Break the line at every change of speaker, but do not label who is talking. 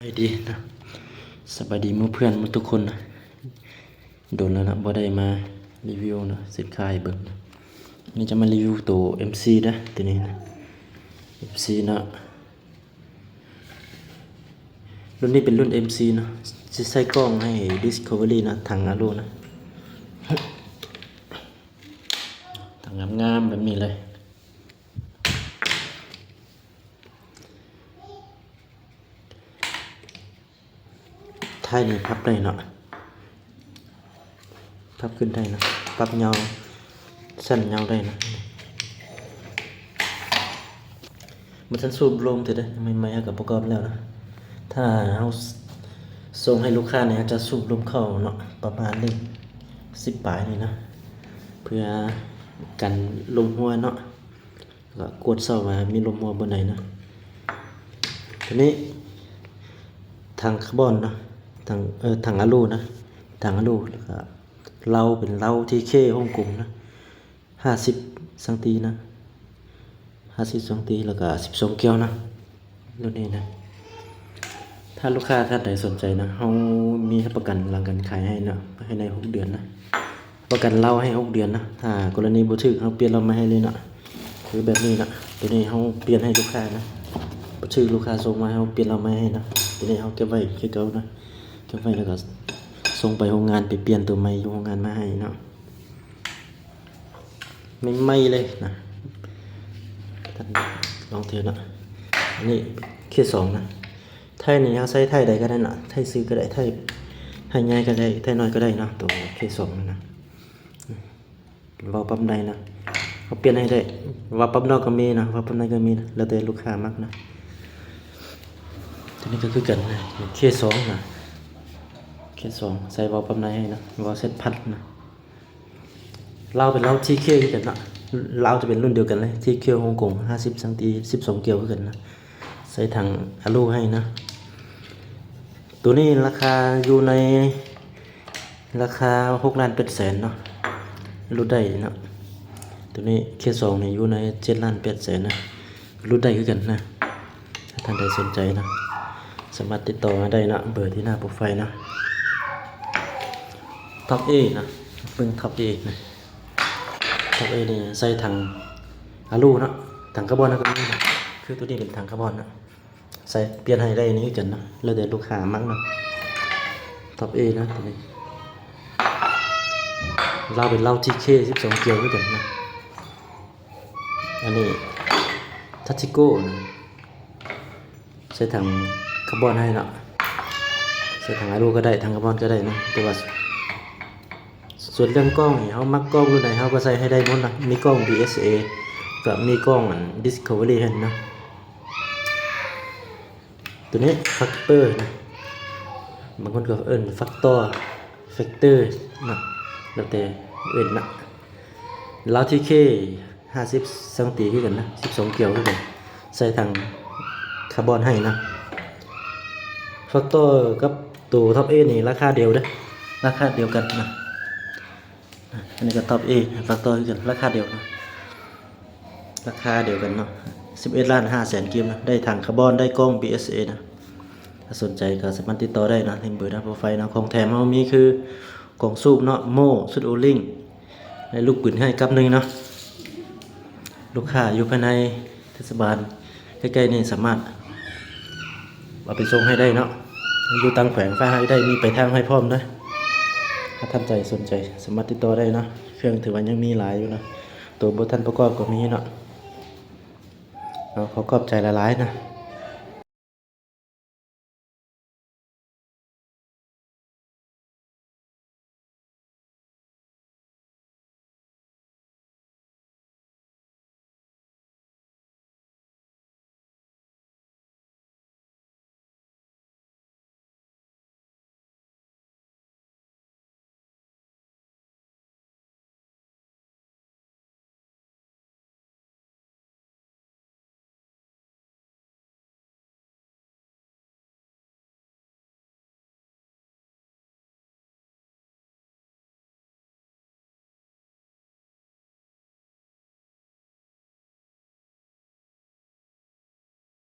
สบายดีนะสบายดีมื้อเพื่อนมื้อทุกคนนะโดนแล้วนะบ่ได้มารีวิวนะสินค้าให้เบิ่งนะนี่จะมารีวิวตัว MC นะตัวนี้นะ MC นะรุ่นนี้เป็นรุ่น MC นะจะใส่กล้องให้ Discovery นะทางอโลนะทางงามๆแบบนี้เลยท้ายนี่พับได้เนาะพับขึ้นได้นะปรับเงาสั้นเงาได้นะมันฉันสูบลมเถอะได้ไม่กับประกอบแล้วนะถ้าเอาส่งให้ลูกค้าเนี่ยจะสูบลมเข้าเนาะประมาณนี้10 ปลายนี่นะเพื่อกันลมหัวเนาะก็กดเสาว่ามีลมหัวบนไหนนะทีนี้ทางคาร์บอนนะทางอะลูนะทางอะลูแล้วก็เราเป็นเราที่เคฮ่องกงนะ50 สังตีนะ50 สังตีแล้วก็12 เกลียวนะรุ่นนี้นะถ้าลูกค้าท่านใดสนใจนะเรามีประกันหลังการขายให้นะให้ใน6 เดือนนะประกันเราให้6 เดือนนะถ้ากรณีบ่ถึกเราเปลี่ยนเรามาให้เลยนะคือแบบนี้นะตัวนี้เราเปลี่ยนให้ลูกค้านะบ่ถึกลูกค้าส่งมาเราเปลี่ยนเรามาให้นะตัวนี้เราเก็บไว้คือเก่านะเก็บไว้แล้วก็ส่งไปโรงงานไปเปลี่ยนตัวใหม่โรงงานมาให้เนาะไม่เลยนะลองเถอะนะอันนี้เคส2นะไทยนี่เอาใส่ไทยใดก็ได้นะไทยซื้อก็ได้ไทยใหญ่ก็ได้ไทยน้อยก็ได้นะตัวเคส2นะว่าปั๊มใดนะเขาเปลี่ยนให้ได้ว่าปั๊มนอกก็มีนะว่าปั๊มในก็มีนะแล้วแต่ลูกค้ามักนะตัวนี้ก็คือกันนะเคส2นะเคส2ใส่ว่าปั๊มในให้นะว่าเซ็ตพัดนะเราเป็นเราที่เคกันนะเราจะเป็นรุ่นเดียวกันเลยที่เคียวฮ่องกง50 สังตี12 เกลียวกันนะใส่ถังอะลูให้นะตัวนี้ราคาอยู่ในราคา6,800,000เนาะรุ่นได้เนาะตัวนี้เคส2นี่อยู่ใน7,800,000นะรุ่นได้คือกันนะถ้าท่านใดสนใจนะสามารถติดต่อมาได้นะเบอร์ที่หน้าโปรไฟล์นะท็อป A นะเบิ่งท็อป A นะท็อป A นี่ใส่ถังอะลูเนาะถังคาร์บอนนะก็มีนะคือตัวนี้เป็นถังคาร์บอนนะใส่เปลี่ยนให้ได้นี้กันนะแล้วแต่ลูกค้ามั้งนะท็อป A นะตัวนี้เราเป็นเราที่เค12 เกลียวด้วยกันนะอันนี้ทัชชิโก้นะใส่ถังคาร์บอนให้เนาะใส่ถังอะลูก็ได้ถังคาร์บอนก็ได้นะแต่ว่าส่วนเรื่องกล้องนี่เขามักกล้องรุ่นไหนเขาก็ใส่ให้ได้หมดนะมีกล้อง DSA กับมีกล้อง Discovery เห็นนะตัวนี้ฟักเตอร์นะบางคนก็ฟักเตอร์นะแล้วแต่นะแล้วที่เค50 สังตีขึ้นกันนะ12 เกลียวขึ้นกันใส่ถังคาร์บอนให้นะฟักเตอร์กับตัวท็อป A นี่ราคาเดียวเด้อราคาเดียวกันนะอันนี้ก็ท็อป A ฟักเตอร์ขึ้นกันราคาเดียวนะราคาเดียวกันเนาะ11,500,000 กิมนะได้ถังคาร์บอนได้กล้อง BSA นะถ้าสนใจก็สามารถติดต่อได้นะที่เบอร์หน้าโปรไฟล์นะของแถมเรามีคือกล่องสูบเนาะโม่สุดโอลิงในลูกปืนให้กับนึงเนาะลูกค้าอยู่ภายในเทศบาลใกล้ๆนี่สามารถเอาไปส่งให้ได้เนาะอยู่ตังแขวงฟ้าให้ได้มีไปทางให้พร้อมนะถ้าท่านใจสนใจสามารถติดต่อได้นะเครื่องถือว่ายังมีหลายอยู่นะตัวบทันประกอบก็มีเนาะขอขอบใจหลายๆนะ